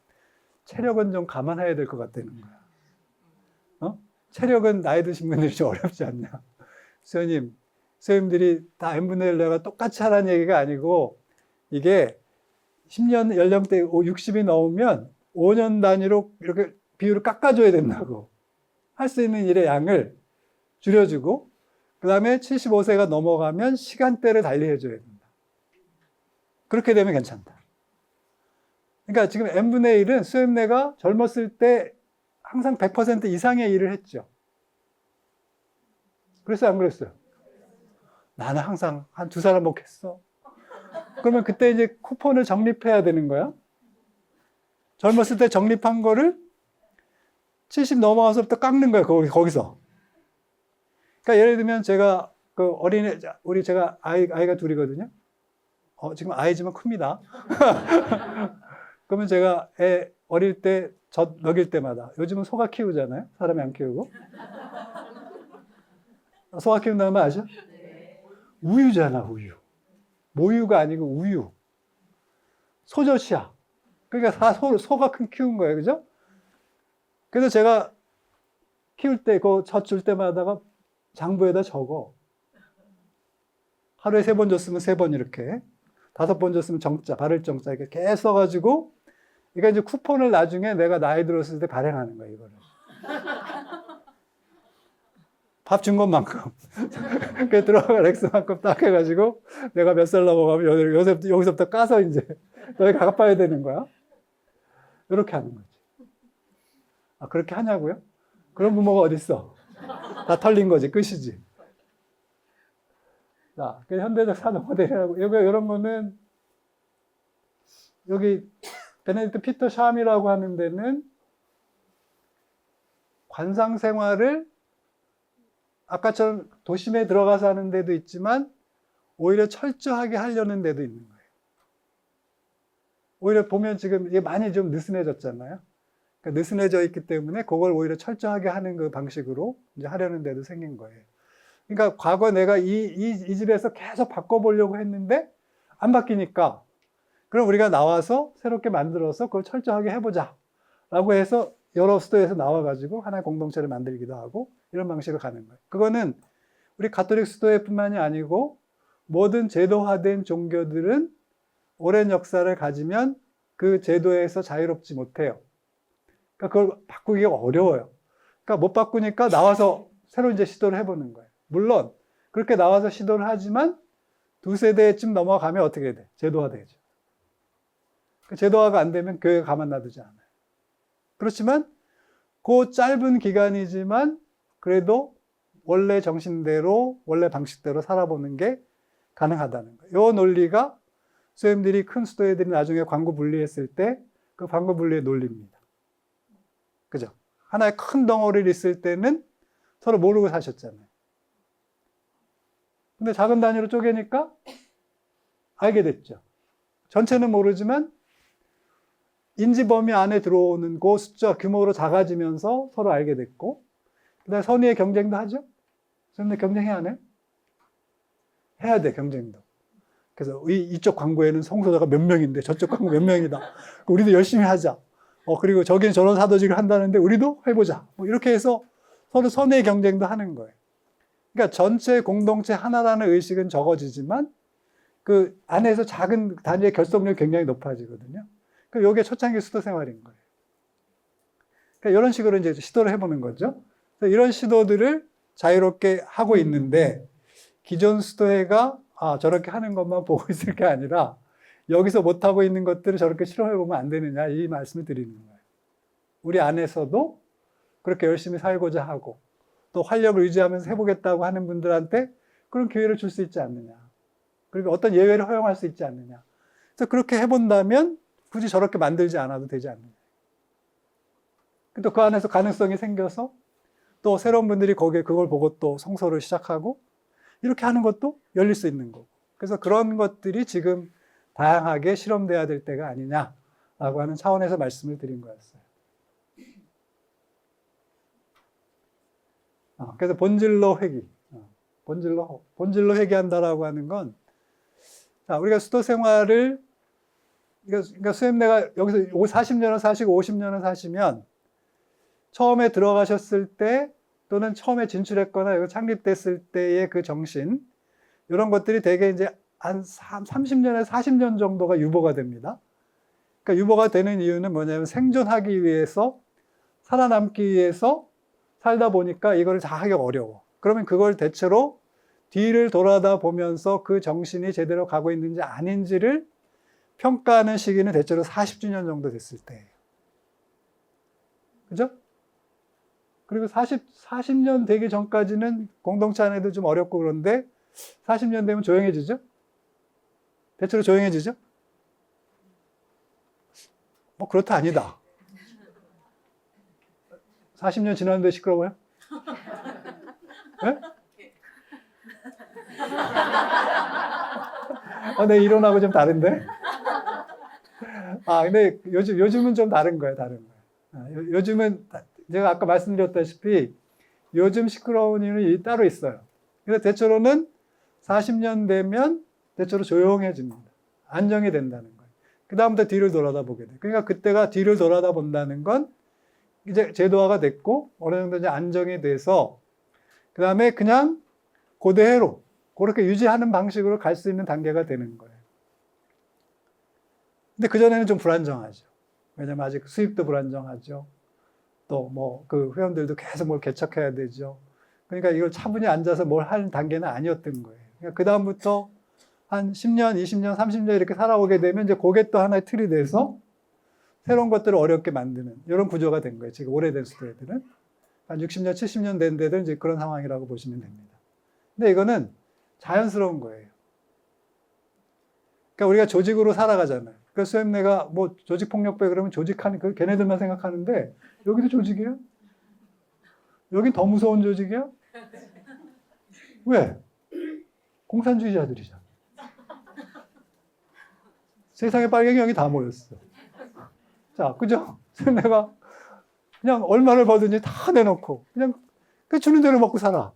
체력은 좀 감안해야 될 것 같다는 거야. 체력은 나이 드신 분들이 좀 어렵지 않냐. 수녀님들이 다 n분의 1 내가 똑같이 하라는 얘기가 아니고 이게 10년 연령대 60이 넘으면 5년 단위로 이렇게 비율을 깎아줘야 된다고. 할 수 있는 일의 양을 줄여주고 그 다음에 75세가 넘어가면 시간대를 달리해줘야 된다. 그렇게 되면 괜찮다. 그러니까 지금 n분의 1은 수염내가 젊었을 때 항상 100% 이상의 일을 했죠. 그랬어요, 안 그랬어요? 나는 항상 한 2사람 먹겠어. 그러면 그때 이제 쿠폰을 적립해야 되는 거야. 젊었을 때 적립한 거를 70 넘어와서부터 깎는 거예요, 거기서. 그러니까 예를 들면 제가 제가 아이가 둘이거든요. 지금 아이지만 큽니다. 그러면 제가 애 어릴 때 젖 먹일 때마다 요즘은 소가 키우잖아요. 사람이 안 키우고. 소가 키운다는 말 아시죠? 우유잖아, 우유. 모유가 아니고 우유. 소젖이야. 그러니까 소가 키운 거예요. 그죠? 그래서 제가 키울 때, 젖 줄 때마다가 장부에다 적어. 하루에 3번 줬으면 3번 이렇게. 5번 줬으면 정자, 바를 정자 이렇게 계속 써가지고, 그러니까 이제 쿠폰을 나중에 내가 나이 들었을 때 발행하는 거야, 이거를. 밥 준 것만큼. 그 들어갈 X만큼 딱 해가지고, 내가 몇 살 넘어가면 여기서부터 까서 이제, 너희 갚아야 되는 거야. 이렇게 하는 거지. 그렇게 하냐고요? 그런 부모가 어딨어? 다 털린 거지, 끝이지. 자, 현대적 산업 모델이라고, 이런 거는, 여기, 베네딕트 피터 샴이라고 하는 데는 관상 생활을 아까처럼 도심에 들어가서 하는 데도 있지만 오히려 철저하게 하려는 데도 있는 거예요. 오히려 보면 지금 이게 많이 좀 느슨해졌잖아요. 그러니까 느슨해져 있기 때문에 그걸 오히려 철저하게 하는 그 방식으로 이제 하려는 데도 생긴 거예요. 그러니까 과거 내가 이 집에서 계속 바꿔보려고 했는데 안 바뀌니까 그럼 우리가 나와서 새롭게 만들어서 그걸 철저하게 해보자 라고 해서 여러 수도에서 나와가지고 하나의 공동체를 만들기도 하고 이런 방식으로 가는 거예요. 그거는 우리 가톨릭 수도회뿐만이 아니고 모든 제도화된 종교들은 오랜 역사를 가지면 그 제도에서 자유롭지 못해요. 그러니까 그걸 바꾸기가 어려워요. 그러니까 못 바꾸니까 나와서 새로 이제 시도를 해보는 거예요. 물론 그렇게 나와서 시도를 하지만 2세대쯤 넘어가면 어떻게 돼? 제도화되죠. 제도화가 안 되면 교회가 가만 놔두지 않아요. 그렇지만 그 짧은 기간이지만 그래도 원래 정신대로 원래 방식대로 살아보는 게 가능하다는 거예요. 이 논리가 수행들이 큰 수도회들이 나중에 광고 분리했을 때 그 광고 분리의 논리입니다. 그죠? 하나의 큰 덩어리를 있을 때는 서로 모르고 사셨잖아요. 근데 작은 단위로 쪼개니까 알게 됐죠. 전체는 모르지만 인지 범위 안에 들어오는 그 숫자 규모로 작아지면서 서로 알게 됐고, 그다음에 선의의 경쟁도 하죠. 선의의 경쟁해야 하네. 해야 돼, 경쟁도. 그래서 이쪽 광고에는 성소자가 몇 명인데 저쪽 광고 몇 명이다. 우리도 열심히 하자. 그리고 저기는 저런 사도직을 한다는데 우리도 해보자. 뭐 이렇게 해서 서로 선의의 경쟁도 하는 거예요. 그러니까 전체 공동체 하나라는 의식은 적어지지만 그 안에서 작은 단위의 결속력이 굉장히 높아지거든요. 그러니까 이게 초창기 수도 생활인 거예요. 그러니까 이런 식으로 이제 시도를 해보는 거죠. 그래서 이런 시도들을 자유롭게 하고 있는데 기존 수도회가 저렇게 하는 것만 보고 있을 게 아니라 여기서 못하고 있는 것들을 저렇게 실험해보면 안 되느냐 이 말씀을 드리는 거예요. 우리 안에서도 그렇게 열심히 살고자 하고 또 활력을 유지하면서 해보겠다고 하는 분들한테 그런 기회를 줄 수 있지 않느냐. 그리고 어떤 예외를 허용할 수 있지 않느냐. 그래서 그렇게 해본다면 굳이 저렇게 만들지 않아도 되지 않느냐. 또 그 안에서 가능성이 생겨서 또 새로운 분들이 거기에 그걸 보고 또 성소를 시작하고 이렇게 하는 것도 열릴 수 있는 거고. 그래서 그런 것들이 지금 다양하게 실험돼야 될 때가 아니냐라고 하는 차원에서 말씀을 드린 거였어요. 그래서 본질로 회귀. 본질로 회귀한다라고 하는 건, 자, 우리가 수도 생활을, 그러니까 수행내가 여기서 40년을 사시고 50년을 사시면 처음에 들어가셨을 때 또는 처음에 진출했거나 여기 창립됐을 때의 그 정신, 이런 것들이 대개 이제 한 30년에서 40년 정도가 유보가 됩니다. 그러니까 유보가 되는 이유는 뭐냐면 생존하기 위해서, 살아남기 위해서 살다 보니까 이거를 다 하기 어려워. 그러면 그걸 대체로 뒤를 돌아다 보면서 그 정신이 제대로 가고 있는지 아닌지를 평가하는 시기는 대체로 40주년 정도 됐을 때예요. 그죠? 그리고 40년 되기 전까지는 공동체 안에도 좀 어렵고 그런데 40년 되면 조용해지죠? 대체로 조용해지죠? 뭐 그렇다 아니다. 40년 지났는데 시끄러워요? 네? 내 이론하고 좀 다른데? 근데 요즘은 좀 다른 거예요, 다른 거예요. 요즘은 제가 아까 말씀드렸다시피 요즘 시끄러운 이유는 따로 있어요. 그래서 대체로는 40년 되면 대체로 조용해집니다. 안정이 된다는 거예요. 그 다음부터 뒤를 돌아다 보게 돼요. 그러니까 그때가 뒤를 돌아다 본다는 건 이제 제도화가 됐고 어느 정도 이제 안정이 돼서 그 다음에 그냥 그대로 그렇게 유지하는 방식으로 갈 수 있는 단계가 되는 거예요. 근데 그전에는 좀 불안정하죠. 왜냐면 아직 수입도 불안정하죠. 또 뭐 그 회원들도 계속 뭘 개척해야 되죠. 그러니까 이걸 차분히 앉아서 뭘 하는 단계는 아니었던 거예요. 그러니까 그 다음부터 한 10년, 20년, 30년 이렇게 살아오게 되면 이제 그게 또 하나의 틀이 돼서 새로운 것들을 어렵게 만드는 이런 구조가 된 거예요. 지금 오래된 수도회들은. 한 60년, 70년 된 데들 이제 그런 상황이라고 보시면 됩니다. 근데 이거는 자연스러운 거예요. 그러니까 우리가 조직으로 살아가잖아요. 그래서 수행내가 뭐 조직폭력배 그러면 조직하는 그 걔네들만 생각하는데 여기도 조직이에요? 여긴 더 무서운 조직이야? 왜? 공산주의자들이잖아. 세상에 빨갱이 여기 다 모였어. 자, 그죠? 내가 그냥 얼마를 벌든지 다 내놓고 그냥 그 주는 대로 먹고 살아.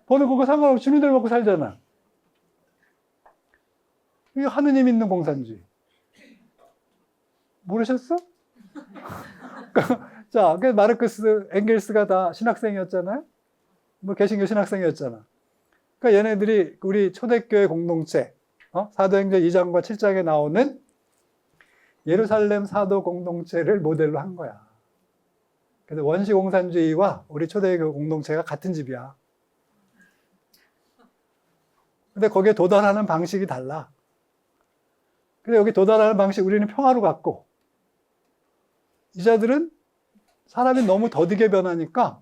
버는 그거 상관없이 주는 대로 먹고 살잖아. 이게 하느님 있는 공산주의. 모르셨어? 자, 그 마르크스, 엥겔스가 다 신학생이었잖아요. 뭐 개신교 신학생이었잖아. 그러니까 얘네들이 우리 초대교회 공동체, 사도행전 2장과 7장에 나오는 예루살렘 사도 공동체를 모델로 한 거야. 그래서 원시 공산주의와 우리 초대교회 공동체가 같은 집이야. 근데 거기에 도달하는 방식이 달라. 근데 여기 도달하는 방식 우리는 평화로 갔고 이 자들은 사람이 너무 더디게 변하니까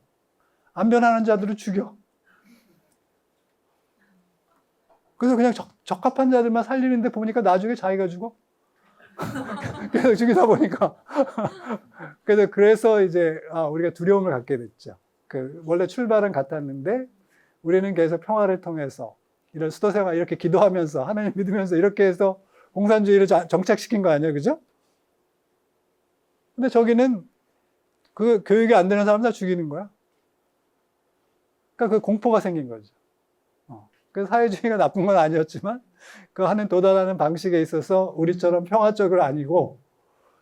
안 변하는 자들을 죽여. 그래서 그냥 적합한 자들만 살리는데 보니까 나중에 자기가 죽어. 계속 죽이다 보니까. 그래서 이제 우리가 두려움을 갖게 됐죠. 원래 출발은 같았는데 우리는 계속 평화를 통해서 이런 수도생활 이렇게 기도하면서 하나님 믿으면서 이렇게 해서 공산주의를 정착시킨 거 아니에요, 그죠? 근데 저기는 그 교육이 안 되는 사람 다 죽이는 거야. 그러니까 그 공포가 생긴 거죠. 그래서 사회주의가 나쁜 건 아니었지만 그 하는 도달하는 방식에 있어서 우리처럼 평화적으로 아니고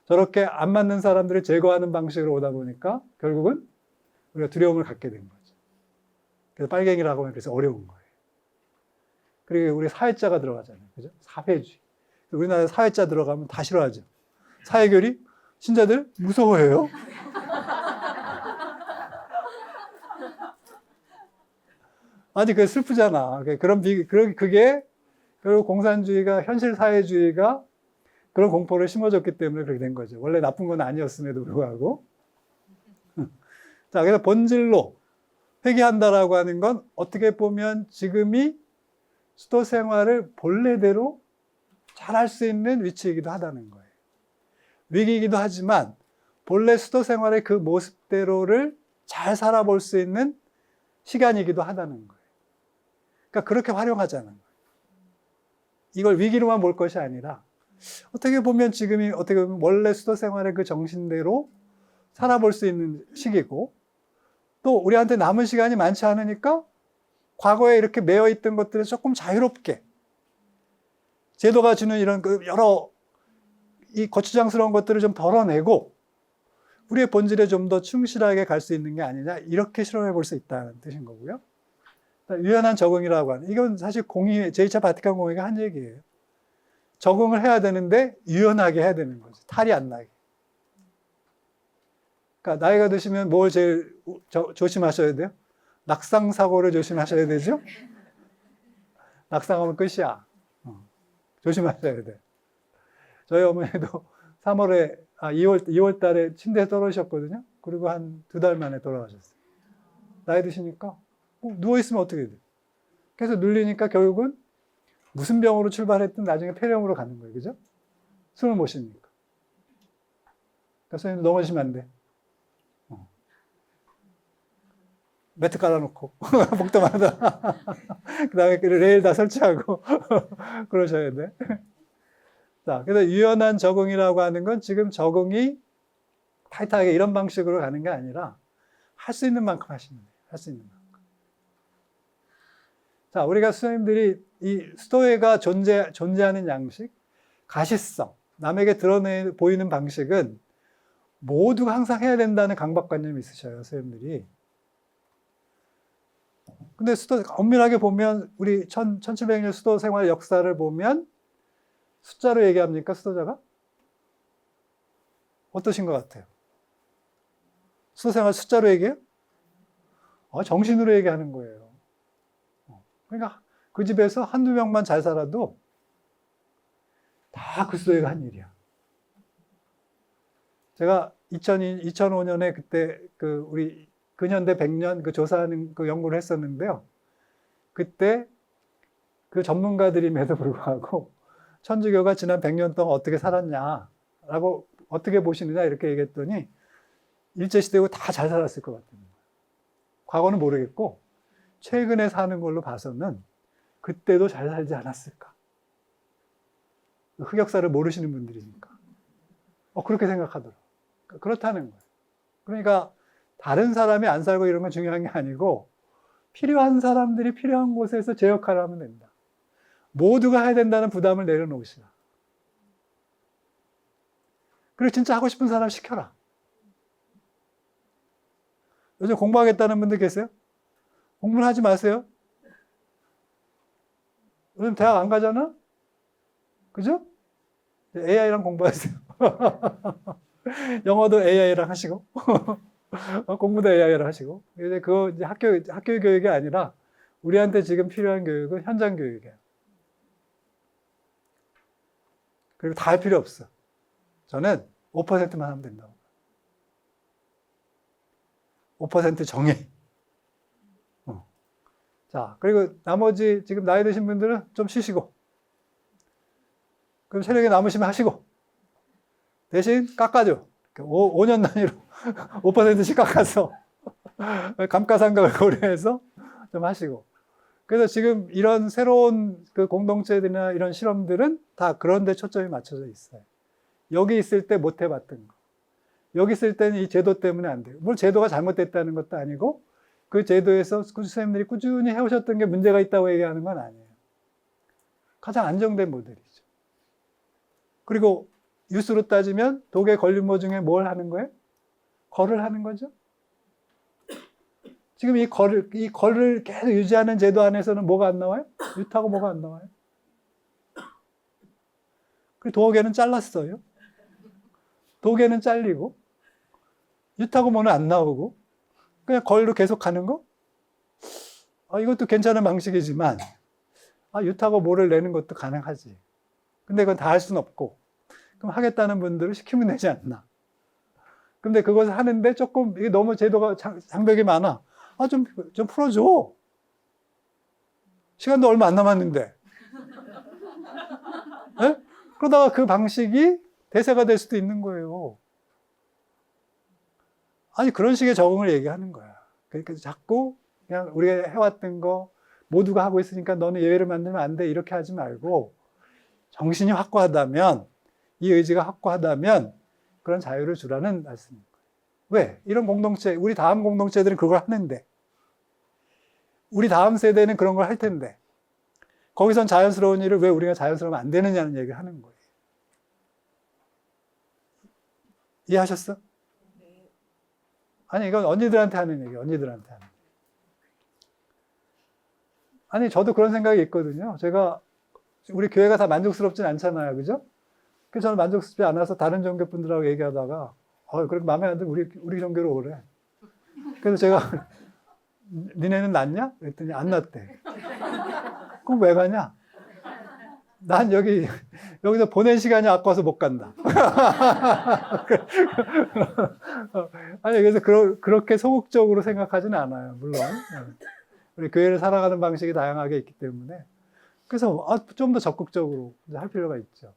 저렇게 안 맞는 사람들을 제거하는 방식으로 오다 보니까 결국은 우리가 두려움을 갖게 된 거죠. 그래서 빨갱이라고 하면 그래서 어려운 거예요. 그리고 우리 사회자가 들어가잖아요. 그죠? 사회주의. 우리나라에 사회자 들어가면 다 싫어하죠. 사회교리? 신자들 무서워해요. 아니, 그게 슬프잖아. 그게 결국 공산주의가, 현실 사회주의가 그런 공포를 심어줬기 때문에 그렇게 된 거죠. 원래 나쁜 건 아니었음에도 불구하고. 자, 그래서 본질로 회귀한다라고 하는 건 어떻게 보면 지금이 수도 생활을 본래대로 잘할 수 있는 위치이기도 하다는 거예요. 위기이기도 하지만 본래 수도 생활의 그 모습대로를 잘 살아볼 수 있는 시간이기도 하다는 거예요. 그러니까 그렇게 활용하자는 거예요. 이걸 위기로만 볼 것이 아니라 어떻게 보면 지금이 어떻게 보면 원래 수도 생활의 그 정신대로 살아볼 수 있는 시기고, 또 우리한테 남은 시간이 많지 않으니까 과거에 이렇게 매여 있던 것들을 조금 자유롭게 제도가 주는 이런 그 여러 이 거추장스러운 것들을 좀 덜어내고 우리의 본질에 좀 더 충실하게 갈 수 있는 게 아니냐, 이렇게 실험해 볼 수 있다는 뜻인 거고요. 유연한 적응이라고 하는, 이건 사실 공의, 제2차 바티칸 공의가 한 얘기예요. 적응을 해야 되는데 유연하게 해야 되는 거죠. 탈이 안 나게. 그러니까 나이가 드시면 뭘 제일 조심하셔야 돼요? 낙상 사고를 조심하셔야 되죠? 낙상하면 끝이야. 조심하셔야 돼. 저희 어머니도 2월 달에 침대에 떨어지셨거든요. 그리고 한 2달 만에 돌아가셨어요. 나이 드시니까 누워있으면 어떻게 돼? 계속 눌리니까 결국은 무슨 병으로 출발했든 나중에 폐렴으로 가는 거예요. 그죠? 숨을 못 쉬니까. 그러니까 선생님 넘어지시면 안 돼. 매트 깔아놓고 복도만 하다. 그 다음에 레일 다 설치하고 그러셔야 돼. 자, 그래서 유연한 적응이라고 하는 건 지금 적응이 타이트하게 이런 방식으로 가는 게 아니라 할 수 있는 만큼 하시면 돼요. 할 수 있는 만큼. 자, 우리가 선생님들이 이 스토이가 존재하는 양식, 가시성, 남에게 보이는 방식은 모두가 항상 해야 된다는 강박관념이 있으셔요, 선생님들이. 근데 엄밀하게 보면 우리 1700년 수도 생활 역사를 보면 숫자로 얘기합니까, 수도자가? 어떠신 것 같아요? 수도 생활 숫자로 얘기해요? 정신으로 얘기하는 거예요. 그러니까 그 집에서 한두 명만 잘 살아도 다 그 수도회가 한 일이야. 제가 2005년에 그때 우리 근현대 100년 그 조사하는 그 연구를 했었는데요. 그때 그 전문가들임에도 불구하고 천주교가 지난 100년 동안 어떻게 살았냐라고 어떻게 보시느냐 이렇게 얘기했더니 일제시대고 다 잘 살았을 것 같아요. 과거는 모르겠고 최근에 사는 걸로 봐서는 그때도 잘 살지 않았을까. 흑역사를 모르시는 분들이니까. 그렇게 생각하더라고요. 그렇다는 거예요. 그러니까 다른 사람이 안 살고 이런 건 중요한 게 아니고 필요한 사람들이 필요한 곳에서 제 역할을 하면 된다. 모두가 해야 된다는 부담을 내려놓으시라. 그리고 진짜 하고 싶은 사람 시켜라. 요즘 공부하겠다는 분들 계세요? 공부는 하지 마세요. 요즘 대학 안 가잖아? 그죠? AI랑 공부하세요. 영어도 AI랑 하시고, 공부도 AI랑 하시고. 이제 그거 이제 학교 교육이 아니라 우리한테 지금 필요한 교육은 현장 교육이에요. 그리고 다 할 필요 없어. 저는 5%만 하면 된다고. 5% 정의. 자, 그리고 나머지 지금 나이 드신 분들은 좀 쉬시고, 그럼 체력이 남으시면 하시고, 대신 깎아줘. 5년 단위로 5%씩 깎아서 감가상각을 고려해서 좀 하시고. 그래서 지금 이런 새로운 그 공동체들이나 이런 실험들은 다 그런 데 초점이 맞춰져 있어요. 여기 있을 때 못 해봤던 거. 여기 있을 때는 이 제도 때문에 안 돼요. 물론 제도가 잘못됐다는 것도 아니고 그 제도에서 선생님들이 꾸준히 해오셨던 게 문제가 있다고 얘기하는 건 아니에요. 가장 안정된 모델이죠. 그리고 유수로 따지면 독일 권리모 중에 뭘 하는 거예요? 거를 하는 거죠. 지금 이 거를 계속 유지하는 제도 안에서는 뭐가 안 나와요? 유타고 뭐가 안 나와요? 그리고 도어계는 잘랐어요. 도계는 잘리고 유타고 뭐는 안 나오고 그냥 걸로 계속 가는 거? 이것도 괜찮은 방식이지만 유타고 뭐를 내는 것도 가능하지. 근데 그건 다 할 수는 없고 그럼 하겠다는 분들을 시키면 되지 않나. 근데 그것을 하는데 조금 이게 너무 제도가 장벽이 많아. 좀 풀어줘. 시간도 얼마 안 남았는데. 네? 그러다가 그 방식이 대세가 될 수도 있는 거예요. 아니, 그런 식의 적응을 얘기하는 거야. 그러니까 자꾸 그냥 우리가 해왔던 거 모두가 하고 있으니까 너는 예외를 만들면 안 돼. 이렇게 하지 말고 정신이 확고하다면, 이 의지가 확고하다면 그런 자유를 주라는 말씀인 거예요. 왜? 이런 공동체, 우리 다음 공동체들은 그걸 하는데, 우리 다음 세대는 그런 걸 할 텐데, 거기선 자연스러운 일을 왜 우리가 자연스러우면 안 되느냐는 얘기를 하는 거예요. 이해하셨어? 아니, 이건 언니들한테 하는 얘기예요. 언니들한테 하는. 아니, 저도 그런 생각이 있거든요. 우리 교회가 다 만족스럽진 않잖아요. 그죠? 그래서 저는 만족스럽지 않아서 다른 종교 분들하고 얘기하다가, 그렇게 마음에 안 들면 우리 종교로 오래. 그래서 제가, 니네는 낫냐? 그랬더니 안 낫대. 그럼 왜 가냐? 난 여기서 보낸 시간이 아까워서 못 간다. 아니, 그래서 그렇게 소극적으로 생각하지는 않아요. 물론. 우리 교회를 살아가는 방식이 다양하게 있기 때문에. 그래서 좀 더 적극적으로 할 필요가 있죠.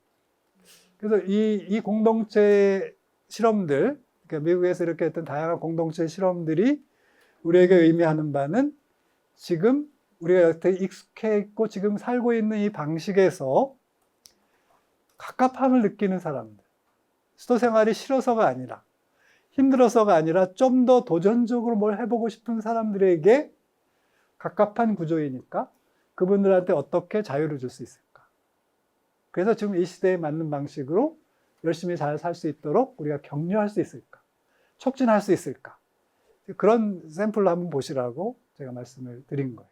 그래서 이 공동체 실험들, 그러니까 미국에서 이렇게 했던 다양한 공동체 실험들이 우리에게 의미하는 바는 지금 우리가 여태 익숙해 있고 지금 살고 있는 이 방식에서 갑갑함을 느끼는 사람들, 수도 생활이 싫어서가 아니라, 힘들어서가 아니라 좀 더 도전적으로 뭘 해보고 싶은 사람들에게 갑갑한 구조이니까 그분들한테 어떻게 자유를 줄 수 있을까? 그래서 지금 이 시대에 맞는 방식으로 열심히 잘 살 수 있도록 우리가 격려할 수 있을까? 촉진할 수 있을까? 그런 샘플로 한번 보시라고 제가 말씀을 드린 거예요.